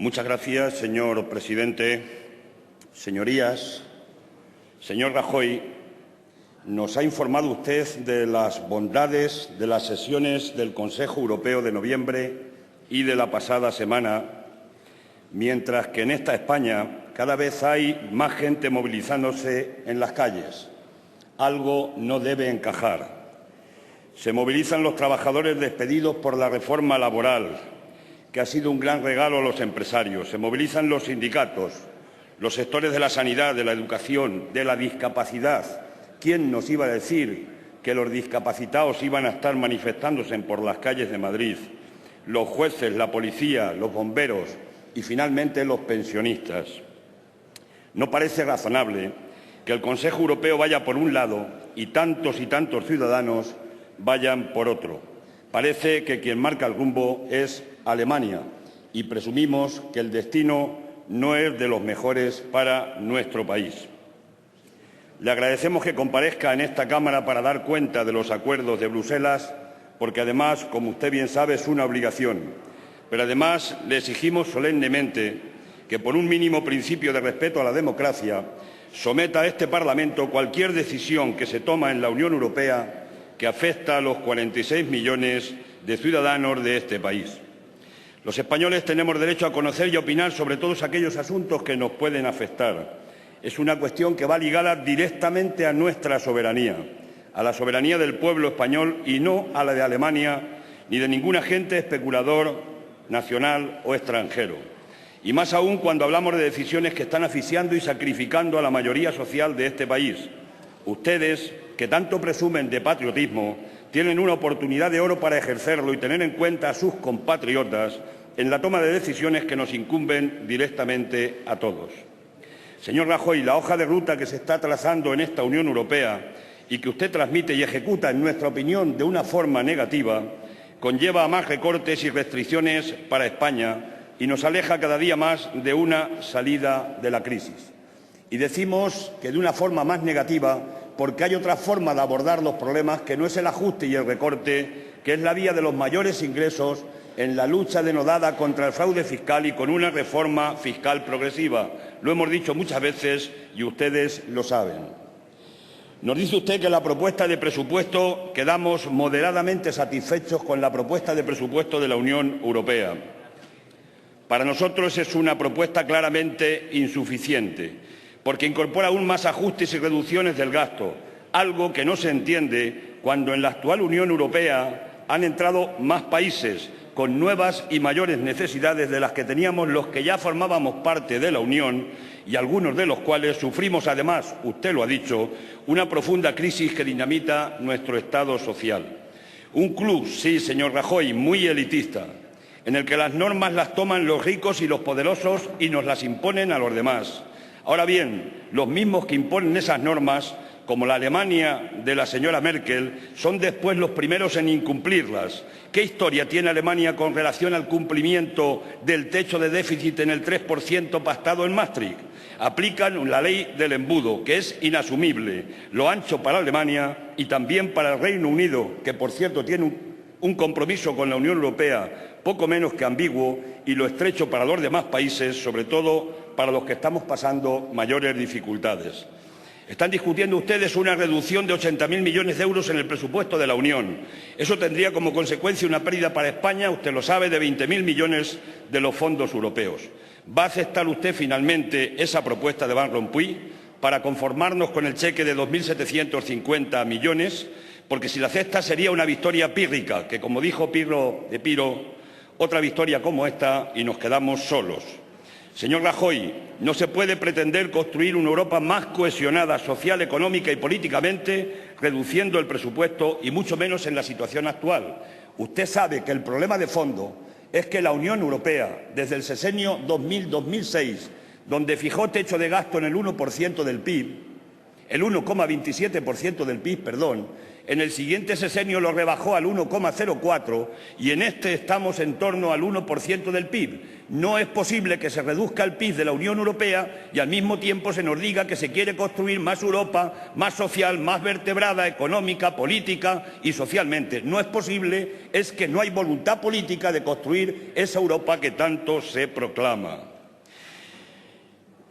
Muchas gracias, señor presidente. Señorías, señor Rajoy, nos ha informado usted de las bondades de las sesiones del Consejo Europeo de noviembre y de la pasada semana, mientras que en esta España cada vez hay más gente movilizándose en las calles. Algo no debe encajar. Se movilizan los trabajadores despedidos por la reforma laboral, que ha sido un gran regalo a los empresarios. Se movilizan los sindicatos, los sectores de la sanidad, de la educación, de la discapacidad. ¿Quién nos iba a decir que los discapacitados iban a estar manifestándose por las calles de Madrid? Los jueces, la policía, los bomberos y, finalmente, los pensionistas. No parece razonable que el Consejo Europeo vaya por un lado y tantos ciudadanos vayan por otro. Parece que quien marca el rumbo es Alemania y presumimos que el destino no es de los mejores para nuestro país. Le agradecemos que comparezca en esta Cámara para dar cuenta de los acuerdos de Bruselas, porque además, como usted bien sabe, es una obligación. Pero además le exigimos solemnemente que, por un mínimo principio de respeto a la democracia, someta a este Parlamento cualquier decisión que se toma en la Unión Europea que afecta a los 46 millones de ciudadanos de este país. Los españoles tenemos derecho a conocer y a opinar sobre todos aquellos asuntos que nos pueden afectar. Es una cuestión que va ligada directamente a nuestra soberanía, a la soberanía del pueblo español y no a la de Alemania ni de ningún agente especulador nacional o extranjero. Y más aún cuando hablamos de decisiones que están asfixiando y sacrificando a la mayoría social de este país. Ustedes, que tanto presumen de patriotismo, tienen una oportunidad de oro para ejercerlo y tener en cuenta a sus compatriotas en la toma de decisiones que nos incumben directamente a todos. Señor Rajoy, la hoja de ruta que se está trazando en esta Unión Europea y que usted transmite y ejecuta, en nuestra opinión, de una forma negativa, conlleva a más recortes y restricciones para España y nos aleja cada día más de una salida de la crisis. Y decimos que de una forma más negativa porque hay otra forma de abordar los problemas que no es el ajuste y el recorte, que es la vía de los mayores ingresos en la lucha denodada contra el fraude fiscal y con una reforma fiscal progresiva. Lo hemos dicho muchas veces y ustedes lo saben. Nos dice usted que la propuesta de presupuesto quedamos moderadamente satisfechos con la propuesta de presupuesto de la Unión Europea. Para nosotros es una propuesta claramente insuficiente, porque incorpora aún más ajustes y reducciones del gasto, algo que no se entiende cuando en la actual Unión Europea han entrado más países con nuevas y mayores necesidades de las que teníamos los que ya formábamos parte de la Unión y algunos de los cuales sufrimos además, usted lo ha dicho, una profunda crisis que dinamita nuestro Estado social. Un club, sí, señor Rajoy, muy elitista, en el que las normas las toman los ricos y los poderosos y nos las imponen a los demás. Ahora bien, los mismos que imponen esas normas, como la Alemania de la señora Merkel, son después los primeros en incumplirlas. ¿Qué historia tiene Alemania con relación al cumplimiento del techo de déficit en el 3% pactado en Maastricht? Aplican la ley del embudo, que es inasumible, lo ancho para Alemania y también para el Reino Unido, que por cierto tiene un compromiso con la Unión Europea poco menos que ambiguo, y lo estrecho para los demás países, sobre todo para los que estamos pasando mayores dificultades. Están discutiendo ustedes una reducción de 80.000 millones de euros en el presupuesto de la Unión. Eso tendría como consecuencia una pérdida para España, usted lo sabe, de 20.000 millones de los fondos europeos. ¿Va a aceptar usted finalmente esa propuesta de Van Rompuy para conformarnos con el cheque de 2.750 millones? Porque si la acepta sería una victoria pírrica, que como dijo Pirro de Piro, otra victoria como esta y nos quedamos solos. Señor Rajoy, no se puede pretender construir una Europa más cohesionada social, económica y políticamente reduciendo el presupuesto y mucho menos en la situación actual. Usted sabe que el problema de fondo es que la Unión Europea, desde el sexenio 2000-2006, donde fijó techo de gasto en el 1% del PIB, el 1,27% del PIB, en el siguiente sexenio lo rebajó al 1,04% y en este estamos en torno al 1% del PIB. No es posible que se reduzca el PIB de la Unión Europea y al mismo tiempo se nos diga que se quiere construir más Europa, más social, más vertebrada económica, política y socialmente. No es posible, es que no hay voluntad política de construir esa Europa que tanto se proclama.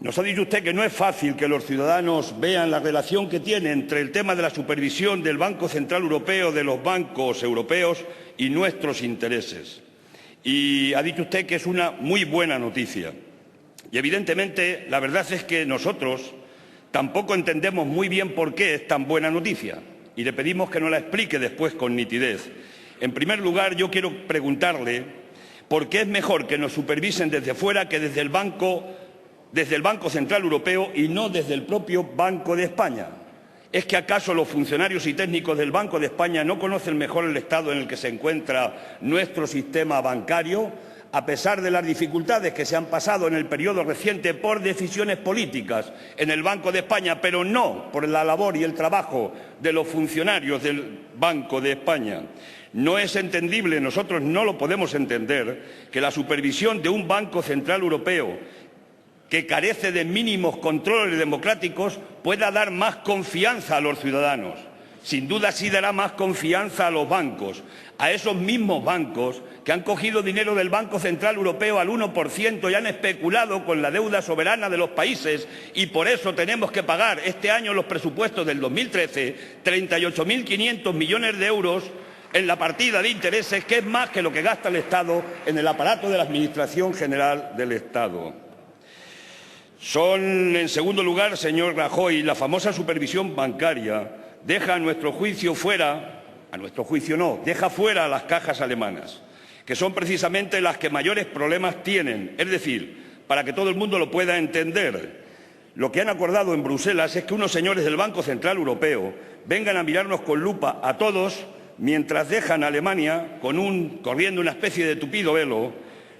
Nos ha dicho usted que no es fácil que los ciudadanos vean la relación que tiene entre el tema de la supervisión del Banco Central Europeo, de los bancos europeos y nuestros intereses. Y ha dicho usted que es una muy buena noticia. Y evidentemente la verdad es que nosotros tampoco entendemos muy bien por qué es tan buena noticia y le pedimos que nos la explique después con nitidez. En primer lugar, yo quiero preguntarle por qué es mejor que nos supervisen desde fuera que desde el Banco Central Europeo y no desde el propio Banco de España. ¿Es que acaso los funcionarios y técnicos del Banco de España no conocen mejor el estado en el que se encuentra nuestro sistema bancario, a pesar de las dificultades que se han pasado en el periodo reciente por decisiones políticas en el Banco de España, pero no por la labor y el trabajo de los funcionarios del Banco de España? No es entendible, nosotros no lo podemos entender, que la supervisión de un Banco Central Europeo que carece de mínimos controles democráticos pueda dar más confianza a los ciudadanos. Sin duda sí dará más confianza a los bancos, a esos mismos bancos que han cogido dinero del Banco Central Europeo al 1% y han especulado con la deuda soberana de los países y por eso tenemos que pagar este año los presupuestos del 2013 38.500 millones de euros en la partida de intereses, que es más que lo que gasta el Estado en el aparato de la Administración General del Estado. En segundo lugar, señor Rajoy, la famosa supervisión bancaria deja a nuestro juicio fuera, deja fuera a las cajas alemanas, que son precisamente las que mayores problemas tienen. Es decir, para que todo el mundo lo pueda entender, lo que han acordado en Bruselas es que unos señores del Banco Central Europeo vengan a mirarnos con lupa a todos mientras dejan a Alemania corriendo una especie de tupido velo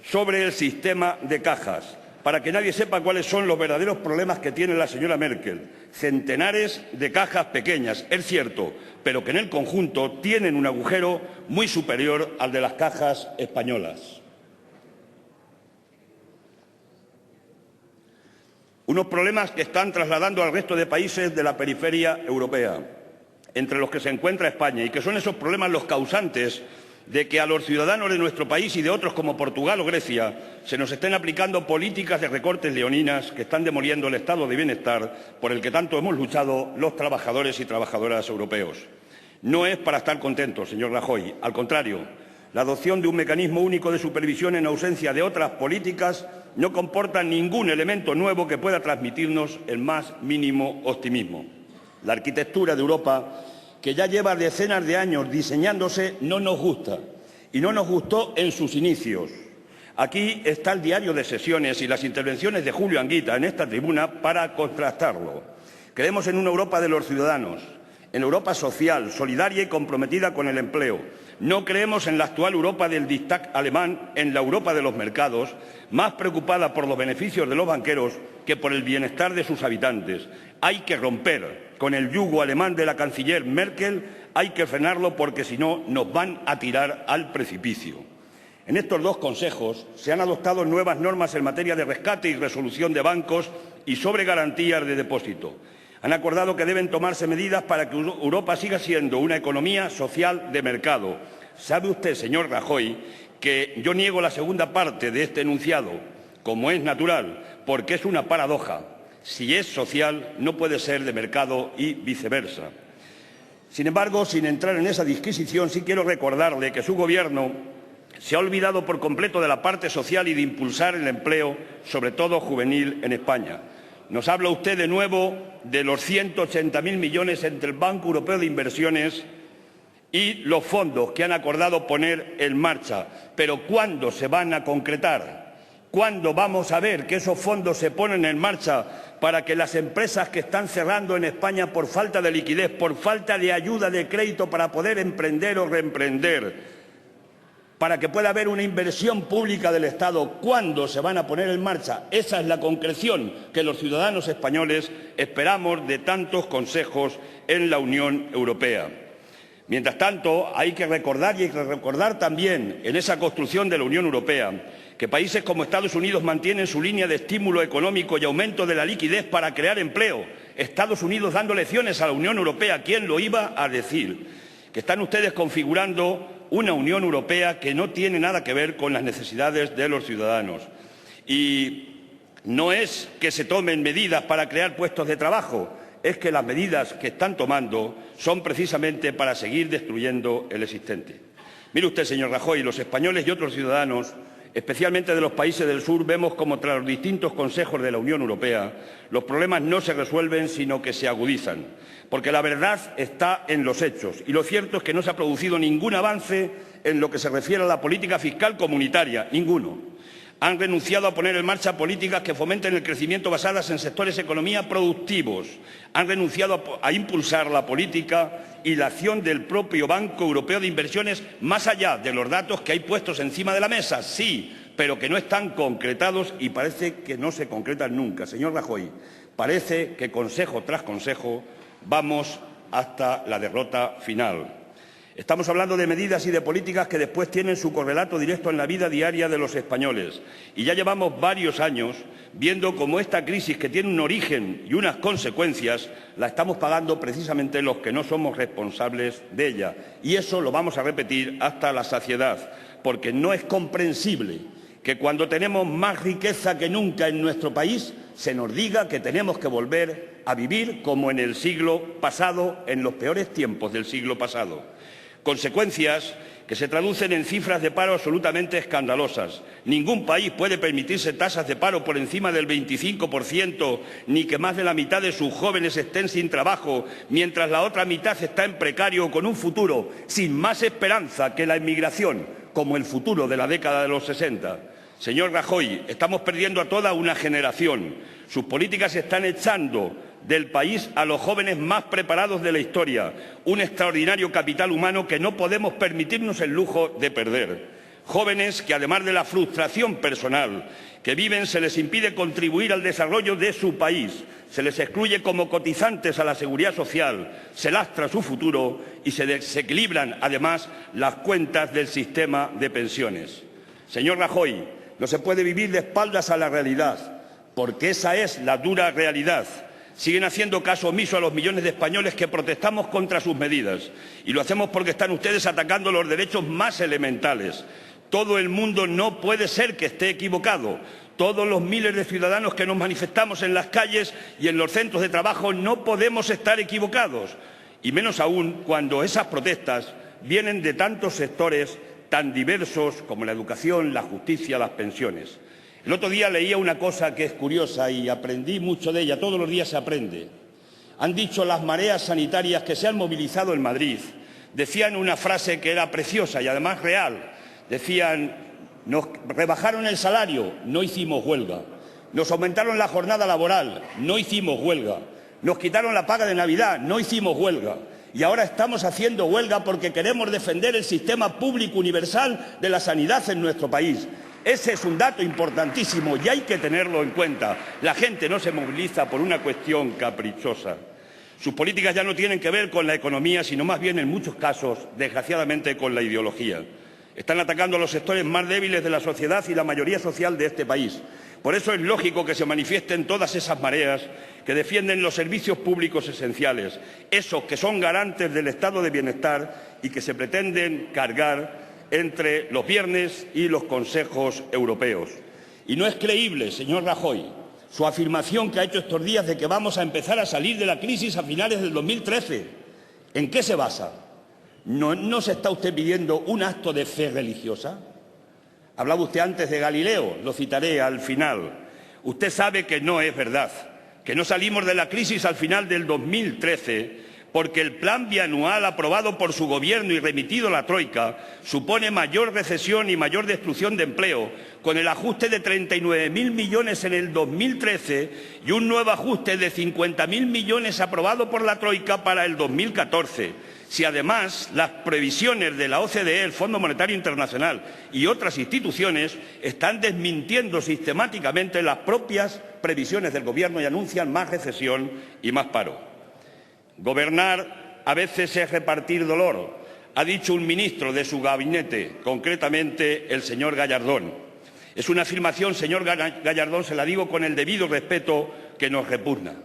sobre el sistema de cajas, para que nadie sepa cuáles son los verdaderos problemas que tiene la señora Merkel. Centenares de cajas pequeñas, es cierto, pero que en el conjunto tienen un agujero muy superior al de las cajas españolas. Unos problemas que están trasladando al resto de países de la periferia europea, entre los que se encuentra España, y que son esos problemas los causantes de que a los ciudadanos de nuestro país y de otros como Portugal o Grecia se nos estén aplicando políticas de recortes leoninas que están demoliendo el estado de bienestar por el que tanto hemos luchado los trabajadores y trabajadoras europeos. No es para estar contentos, señor Rajoy. Al contrario, la adopción de un mecanismo único de supervisión en ausencia de otras políticas no comporta ningún elemento nuevo que pueda transmitirnos el más mínimo optimismo. La arquitectura de Europa, que ya lleva decenas de años diseñándose, no nos gusta, y no nos gustó en sus inicios. Aquí está el diario de sesiones y las intervenciones de Julio Anguita en esta tribuna para contrastarlo. Creemos en una Europa de los ciudadanos, en Europa social, solidaria y comprometida con el empleo. No creemos en la actual Europa del diktat alemán, en la Europa de los mercados, más preocupada por los beneficios de los banqueros que por el bienestar de sus habitantes. Hay que romper con el yugo alemán de la canciller Merkel, hay que frenarlo porque si no nos van a tirar al precipicio. En estos dos consejos se han adoptado nuevas normas en materia de rescate y resolución de bancos y sobre garantías de depósito. Han acordado que deben tomarse medidas para que Europa siga siendo una economía social de mercado. ¿Sabe usted, señor Rajoy, que yo niego la segunda parte de este enunciado, como es natural, porque es una paradoja? Si es social, no puede ser de mercado y viceversa. Sin embargo, sin entrar en esa disquisición, sí quiero recordarle que su Gobierno se ha olvidado por completo de la parte social y de impulsar el empleo, sobre todo juvenil, en España. Nos habla usted de nuevo de los 180.000 millones entre el Banco Europeo de Inversiones y los fondos que han acordado poner en marcha. Pero ¿cuándo se van a concretar? ¿Cuándo vamos a ver que esos fondos se ponen en marcha para que las empresas que están cerrando en España por falta de liquidez, por falta de ayuda de crédito para poder emprender o reemprender, para que pueda haber una inversión pública del Estado. ¿Cuándo se van a poner en marcha? Esa es la concreción que los ciudadanos españoles esperamos de tantos consejos en la Unión Europea. Mientras tanto, hay que recordar también en esa construcción de la Unión Europea que países como Estados Unidos mantienen su línea de estímulo económico y aumento de la liquidez para crear empleo. Estados Unidos dando lecciones a la Unión Europea. ¿Quién lo iba a decir? Que están ustedes configurando una Unión Europea que no tiene nada que ver con las necesidades de los ciudadanos. Y no es que se tomen medidas para crear puestos de trabajo, es que las medidas que están tomando son precisamente para seguir destruyendo el existente. Mire usted, señor Rajoy, los españoles y otros ciudadanos, especialmente de los países del sur, vemos como tras los distintos consejos de la Unión Europea los problemas no se resuelven, sino que se agudizan. Porque la verdad está en los hechos y lo cierto es que no se ha producido ningún avance en lo que se refiere a la política fiscal comunitaria, ninguno. Han renunciado a poner en marcha políticas que fomenten el crecimiento basadas en sectores de economía productivos. Han renunciado a impulsar la política y la acción del propio Banco Europeo de Inversiones más allá de los datos que hay puestos encima de la mesa, sí, pero que no están concretados y parece que no se concretan nunca. Señor Rajoy, parece que consejo tras consejo vamos hasta la derrota final. Estamos hablando de medidas y de políticas que después tienen su correlato directo en la vida diaria de los españoles. Y ya llevamos varios años viendo cómo esta crisis, que tiene un origen y unas consecuencias, la estamos pagando precisamente los que no somos responsables de ella. Y eso lo vamos a repetir hasta la saciedad, porque no es comprensible que cuando tenemos más riqueza que nunca en nuestro país se nos diga que tenemos que volver a vivir como en el siglo pasado, en los peores tiempos del siglo pasado. Consecuencias que se traducen en cifras de paro absolutamente escandalosas. Ningún país puede permitirse tasas de paro por encima del 25%, ni que más de la mitad de sus jóvenes estén sin trabajo, mientras la otra mitad está en precario con un futuro sin más esperanza que la inmigración, como el futuro de la década de los 60. Señor Rajoy, estamos perdiendo a toda una generación. Sus políticas están echando del país a los jóvenes más preparados de la historia, un extraordinario capital humano que no podemos permitirnos el lujo de perder. Jóvenes que, además de la frustración personal que viven, se les impide contribuir al desarrollo de su país, se les excluye como cotizantes a la seguridad social, se lastra su futuro y se desequilibran, además, las cuentas del sistema de pensiones. Señor Rajoy, no se puede vivir de espaldas a la realidad, porque esa es la dura realidad. Siguen haciendo caso omiso a los millones de españoles que protestamos contra sus medidas. Y lo hacemos porque están ustedes atacando los derechos más elementales. Todo el mundo no puede ser que esté equivocado. Todos los miles de ciudadanos que nos manifestamos en las calles y en los centros de trabajo no podemos estar equivocados. Y menos aún cuando esas protestas vienen de tantos sectores tan diversos como la educación, la justicia, las pensiones. El otro día leía una cosa que es curiosa y aprendí mucho de ella. Todos los días se aprende. Han dicho las mareas sanitarias que se han movilizado en Madrid. Decían una frase que era preciosa y además real. Decían: nos rebajaron el salario, no hicimos huelga. Nos aumentaron la jornada laboral, no hicimos huelga. Nos quitaron la paga de Navidad, no hicimos huelga. Y ahora estamos haciendo huelga porque queremos defender el sistema público universal de la sanidad en nuestro país. Ese es un dato importantísimo y hay que tenerlo en cuenta. La gente no se moviliza por una cuestión caprichosa. Sus políticas ya no tienen que ver con la economía, sino más bien, en muchos casos, desgraciadamente, con la ideología. Están atacando a los sectores más débiles de la sociedad y la mayoría social de este país. Por eso es lógico que se manifiesten todas esas mareas que defienden los servicios públicos esenciales, esos que son garantes del estado de bienestar y que se pretenden cargar entre los viernes y los consejos europeos. Y no es creíble, señor Rajoy, su afirmación que ha hecho estos días de que vamos a empezar a salir de la crisis a finales del 2013. ¿En qué se basa? ¿No se está usted pidiendo un acto de fe religiosa? Hablaba usted antes de Galileo, lo citaré al final. Usted sabe que no es verdad, que no salimos de la crisis al final del 2013 porque el plan bianual aprobado por su gobierno y remitido a la Troika supone mayor recesión y mayor destrucción de empleo, con el ajuste de 39.000 millones en el 2013 y un nuevo ajuste de 50.000 millones aprobado por la Troika para el 2014. Si además las previsiones de la OCDE, el Fondo Monetario Internacional y otras instituciones están desmintiendo sistemáticamente las propias previsiones del Gobierno y anuncian más recesión y más paro. Gobernar a veces es repartir dolor, ha dicho un ministro de su gabinete, concretamente el señor Gallardón. Es una afirmación, señor Gallardón, se la digo con el debido respeto, que nos repugna.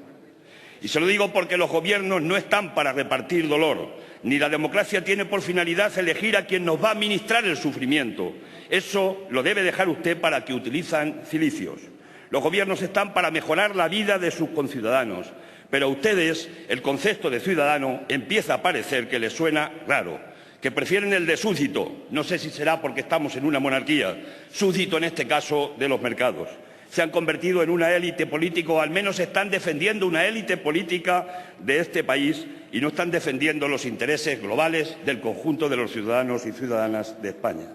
Y se lo digo porque los gobiernos no están para repartir dolor, ni la democracia tiene por finalidad elegir a quien nos va a administrar el sufrimiento. Eso lo debe dejar usted para que utilizan cilicios. Los gobiernos están para mejorar la vida de sus conciudadanos, pero a ustedes el concepto de ciudadano empieza a parecer que les suena raro, que prefieren el de súbdito. No sé si será porque estamos en una monarquía, súbdito en este caso de los mercados. Se han convertido en una élite política, o al menos están defendiendo una élite política de este país y no están defendiendo los intereses globales del conjunto de los ciudadanos y ciudadanas de España.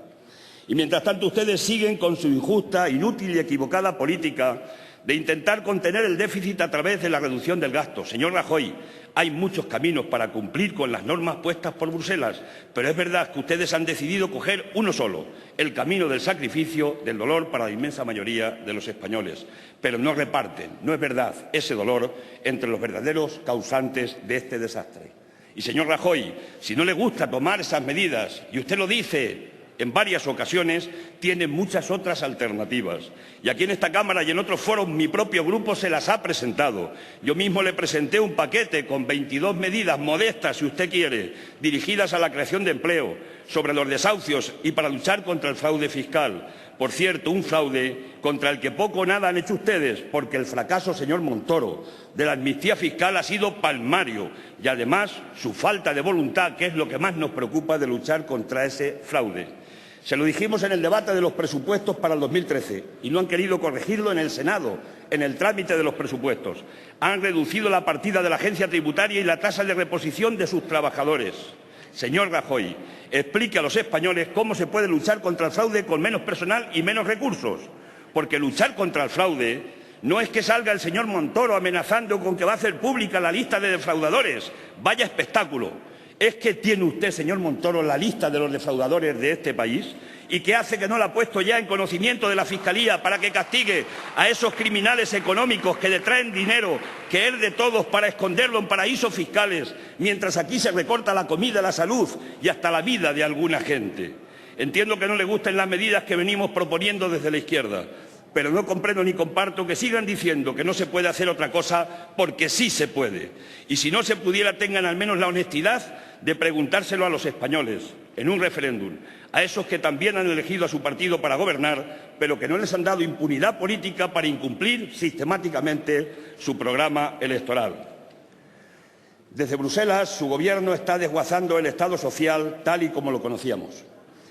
Y mientras tanto ustedes siguen con su injusta, inútil y equivocada política de intentar contener el déficit a través de la reducción del gasto. Señor Rajoy, hay muchos caminos para cumplir con las normas puestas por Bruselas, pero es verdad que ustedes han decidido coger uno solo, el camino del sacrificio, del dolor para la inmensa mayoría de los españoles. Pero no reparten, no es verdad, ese dolor entre los verdaderos causantes de este desastre. Y señor Rajoy, si no le gusta tomar esas medidas, y usted lo dice en varias ocasiones, tiene muchas otras alternativas. Y aquí en esta Cámara y en otros foros mi propio grupo se las ha presentado. Yo mismo le presenté un paquete con 22 medidas modestas, si usted quiere, dirigidas a la creación de empleo, sobre los desahucios y para luchar contra el fraude fiscal. Por cierto, un fraude contra el que poco o nada han hecho ustedes, porque el fracaso, señor Montoro, de la amnistía fiscal ha sido palmario y además su falta de voluntad, que es lo que más nos preocupa de luchar contra ese fraude. Se lo dijimos en el debate de los presupuestos para el 2013 y no han querido corregirlo en el Senado, en el trámite de los presupuestos. Han reducido la partida de la agencia tributaria y la tasa de reposición de sus trabajadores. Señor Rajoy, explique a los españoles cómo se puede luchar contra el fraude con menos personal y menos recursos, porque luchar contra el fraude no es que salga el señor Montoro amenazando con que va a hacer pública la lista de defraudadores. Vaya espectáculo. ¿Es que tiene usted, señor Montoro, la lista de los defraudadores de este país? ¿Y qué hace que no la ha puesto ya en conocimiento de la Fiscalía para que castigue a esos criminales económicos que detraen dinero que es de todos para esconderlo en paraísos fiscales, mientras aquí se recorta la comida, la salud y hasta la vida de alguna gente? Entiendo que no le gusten las medidas que venimos proponiendo desde la izquierda, pero no comprendo ni comparto que sigan diciendo que no se puede hacer otra cosa porque sí se puede. Y si no se pudiera, tengan al menos la honestidad de preguntárselo a los españoles en un referéndum, a esos que también han elegido a su partido para gobernar, pero que no les han dado impunidad política para incumplir sistemáticamente su programa electoral. Desde Bruselas, su gobierno está desguazando el Estado social tal y como lo conocíamos.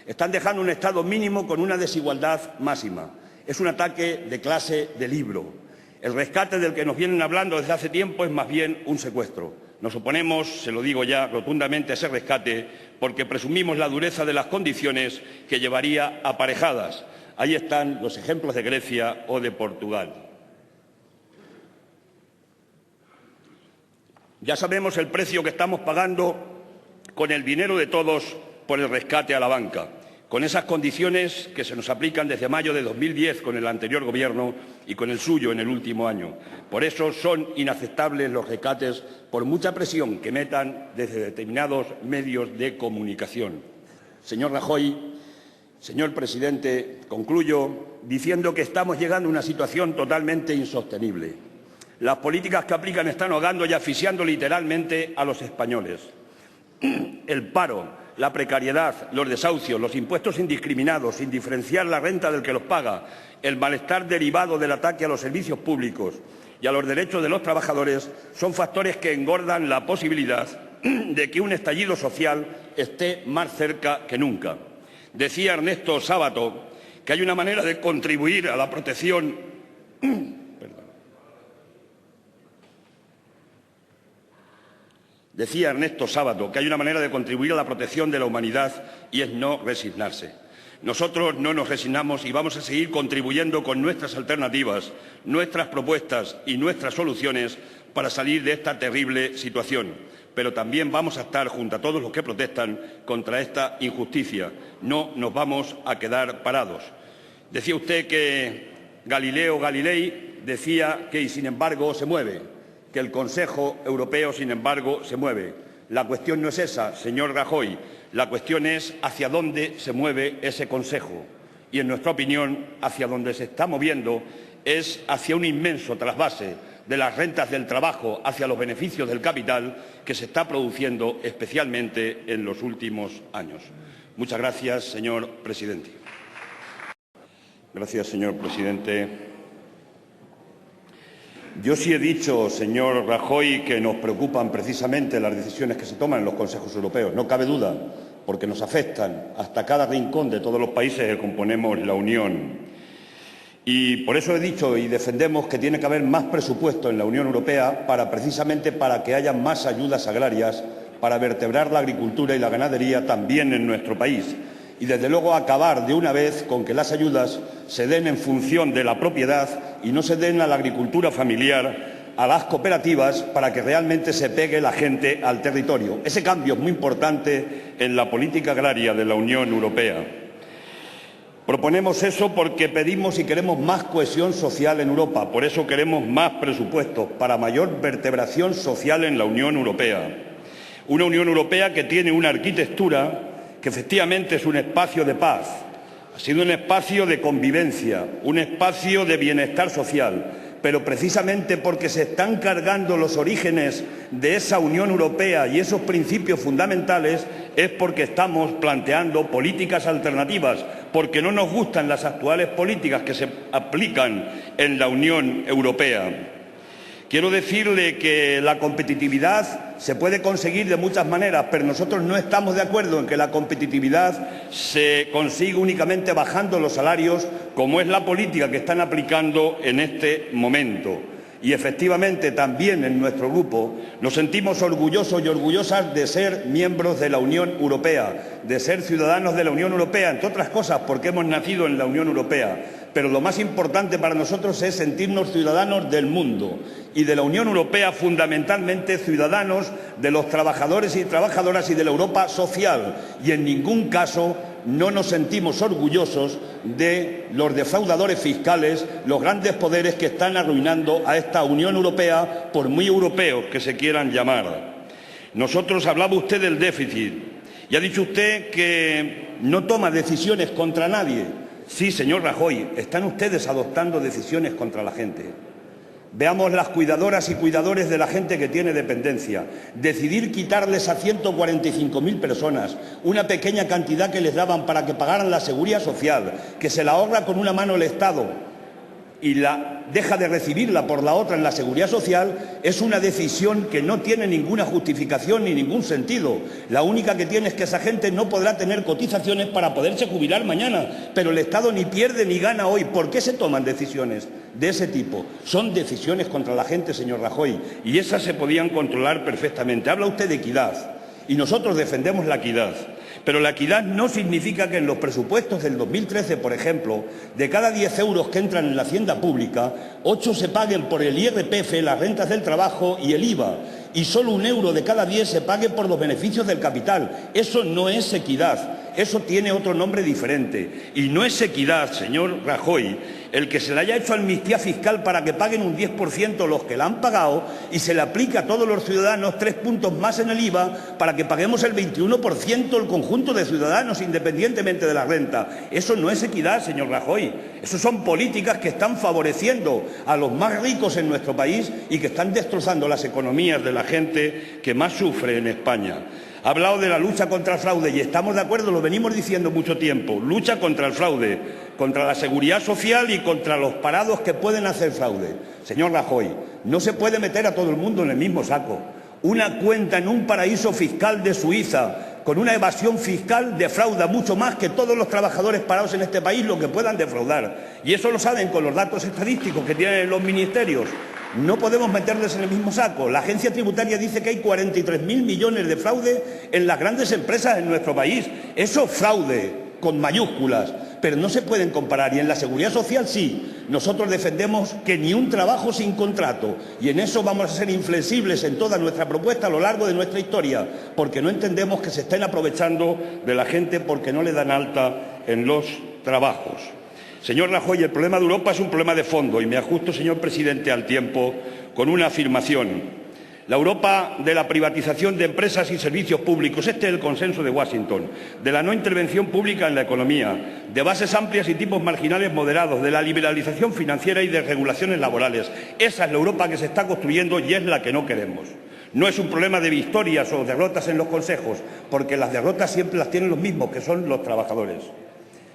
Están dejando un Estado mínimo con una desigualdad máxima. Es un ataque de clase de libro. El rescate del que nos vienen hablando desde hace tiempo es más bien un secuestro. Nos oponemos, se lo digo ya rotundamente, a ese rescate porque presumimos la dureza de las condiciones que llevaría aparejadas. Ahí están los ejemplos de Grecia o de Portugal. Ya sabemos el precio que estamos pagando con el dinero de todos por el rescate a la banca, con esas condiciones que se nos aplican desde mayo de 2010 con el anterior Gobierno y con el suyo en el último año. Por eso son inaceptables los rescates, por mucha presión que metan desde determinados medios de comunicación. Señor Rajoy, señor presidente, concluyo diciendo que estamos llegando a una situación totalmente insostenible. Las políticas que aplican están ahogando y asfixiando literalmente a los españoles. El paro, la precariedad, los desahucios, los impuestos indiscriminados, sin diferenciar la renta del que los paga, el malestar derivado del ataque a los servicios públicos y a los derechos de los trabajadores son factores que engordan la posibilidad de que un estallido social esté más cerca que nunca. Decía Ernesto Sábato que hay una manera de contribuir a la protección Decía Ernesto Sábato que hay una manera de contribuir a la protección de la humanidad y es no resignarse. Nosotros no nos resignamos y vamos a seguir contribuyendo con nuestras alternativas, nuestras propuestas y nuestras soluciones para salir de esta terrible situación. pero también vamos a estar junto a todos los que protestan contra esta injusticia. No nos vamos a quedar parados. Decía usted que Galileo Galilei decía que, y sin embargo, se mueve, que el Consejo Europeo, sin embargo, se mueve. La cuestión no es esa, señor Rajoy. La cuestión es hacia dónde se mueve ese Consejo. Y, en nuestra opinión, hacia donde se está moviendo es hacia un inmenso trasvase de las rentas del trabajo hacia los beneficios del capital que se está produciendo especialmente en los últimos años. Muchas gracias, señor presidente. Gracias, señor presidente. Yo sí he dicho, señor Rajoy, que nos preocupan precisamente las decisiones que se toman en los consejos europeos. No cabe duda, porque nos afectan hasta cada rincón de todos los países que componemos la Unión. Y por eso he dicho y defendemos que tiene que haber más presupuesto en la Unión Europea precisamente para que haya más ayudas agrarias para vertebrar la agricultura y la ganadería también en nuestro país. Y, desde luego, acabar de una vez con que las ayudas se den en función de la propiedad y no se den a la agricultura familiar, a las cooperativas, para que realmente se pegue la gente al territorio. Ese cambio es muy importante en la política agraria de la Unión Europea. Proponemos eso porque pedimos y queremos más cohesión social en Europa. Por eso queremos más presupuestos para mayor vertebración social en la Unión Europea. Una Unión Europea que tiene una arquitectura que efectivamente es un espacio de paz, ha sido un espacio de convivencia, un espacio de bienestar social, pero precisamente porque se están cargando los orígenes de esa Unión Europea y esos principios fundamentales es porque estamos planteando políticas alternativas, porque no nos gustan las actuales políticas que se aplican en la Unión Europea. Quiero decirle que la competitividad se puede conseguir de muchas maneras, pero nosotros no estamos de acuerdo en que la competitividad se consiga únicamente bajando los salarios, como es la política que están aplicando en este momento. Y, efectivamente, también en nuestro grupo nos sentimos orgullosos y orgullosas de ser miembros de la Unión Europea, de ser ciudadanos de la Unión Europea, entre otras cosas porque hemos nacido en la Unión Europea. Pero lo más importante para nosotros es sentirnos ciudadanos del mundo y de la Unión Europea, fundamentalmente ciudadanos de los trabajadores y trabajadoras y de la Europa social. Y en ningún caso no nos sentimos orgullosos de los defraudadores fiscales, los grandes poderes que están arruinando a esta Unión Europea, por muy europeos que se quieran llamar. Nosotros, hablaba usted del déficit y ha dicho usted que no toma decisiones contra nadie. Sí, señor Rajoy, están ustedes adoptando decisiones contra la gente. Veamos las cuidadoras y cuidadores de la gente que tiene dependencia. Decidir quitarles a 145.000 personas una pequeña cantidad que les daban para que pagaran la seguridad social, que se la ahorra con una mano el Estado y la deja de recibirla por la otra en la seguridad social, es una decisión que no tiene ninguna justificación ni ningún sentido. La única que tiene es que esa gente no podrá tener cotizaciones para poderse jubilar mañana, pero el Estado ni pierde ni gana hoy. ¿Por qué se toman decisiones de ese tipo? Son decisiones contra la gente, señor Rajoy, y esas se podían controlar perfectamente. Habla usted de equidad y nosotros defendemos la equidad. Pero la equidad no significa que en los presupuestos del 2013, por ejemplo, de cada 10 euros que entran en la hacienda pública, 8 se paguen por el IRPF, las rentas del trabajo y el IVA, y solo 1 euro de cada 10 se pague por los beneficios del capital. Eso no es equidad, eso tiene otro nombre diferente. Y no es equidad, señor Rajoy, el que se le haya hecho amnistía fiscal para que paguen un 10% los que la han pagado y se le aplica a todos los ciudadanos 3 puntos más en el IVA para que paguemos el 21% el conjunto de ciudadanos independientemente de la renta. Eso no es equidad, señor Rajoy. Eso son políticas que están favoreciendo a los más ricos en nuestro país y que están destrozando las economías de la gente que más sufre en España. Ha hablado de la lucha contra el fraude y estamos de acuerdo, lo venimos diciendo mucho tiempo. Lucha contra el fraude, contra la seguridad social y contra los parados que pueden hacer fraude. Señor Rajoy, no se puede meter a todo el mundo en el mismo saco. Una cuenta en un paraíso fiscal de Suiza con una evasión fiscal defrauda mucho más que todos los trabajadores parados en este país lo que puedan defraudar. Y eso lo saben con los datos estadísticos que tienen los ministerios. No podemos meterles en el mismo saco. La agencia tributaria dice que hay 43.000 millones de fraude en las grandes empresas en nuestro país. Eso es fraude, con mayúsculas. pero no se pueden comparar. Y en la seguridad social sí, nosotros defendemos que ni un trabajo sin contrato, y en eso vamos a ser inflexibles en toda nuestra propuesta a lo largo de nuestra historia, porque no entendemos que se estén aprovechando de la gente porque no le dan alta en los trabajos. Señor Rajoy, el problema de Europa es un problema de fondo, y me ajusto, señor presidente, al tiempo con una afirmación. La Europa de la privatización de empresas y servicios públicos, este es el consenso de Washington, de la no intervención pública en la economía, de bases amplias y tipos marginales moderados, de la liberalización financiera y de regulaciones laborales. Esa es la Europa que se está construyendo y es la que no queremos. No es un problema de victorias o derrotas en los consejos, porque las derrotas siempre las tienen los mismos, que son los trabajadores.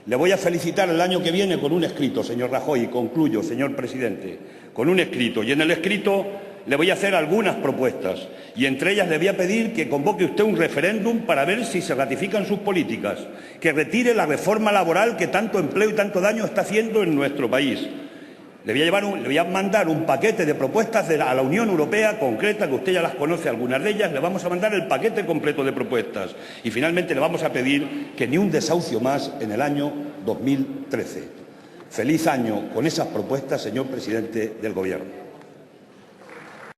Le voy a felicitar el año que viene con un escrito, señor Rajoy, y concluyo, señor presidente, con un escrito. Y en el escrito le voy a hacer algunas propuestas, y entre ellas le voy a pedir que convoque usted un referéndum para ver si se ratifican sus políticas, que retire la reforma laboral que tanto empleo y tanto daño está haciendo en nuestro país. Le voy a mandar un paquete de propuestas a la Unión Europea concreta, que usted ya las conoce, algunas de ellas. Le vamos a mandar el paquete completo de propuestas. Y finalmente le vamos a pedir que ni un desahucio más en el año 2013. Feliz año con esas propuestas, señor presidente del Gobierno.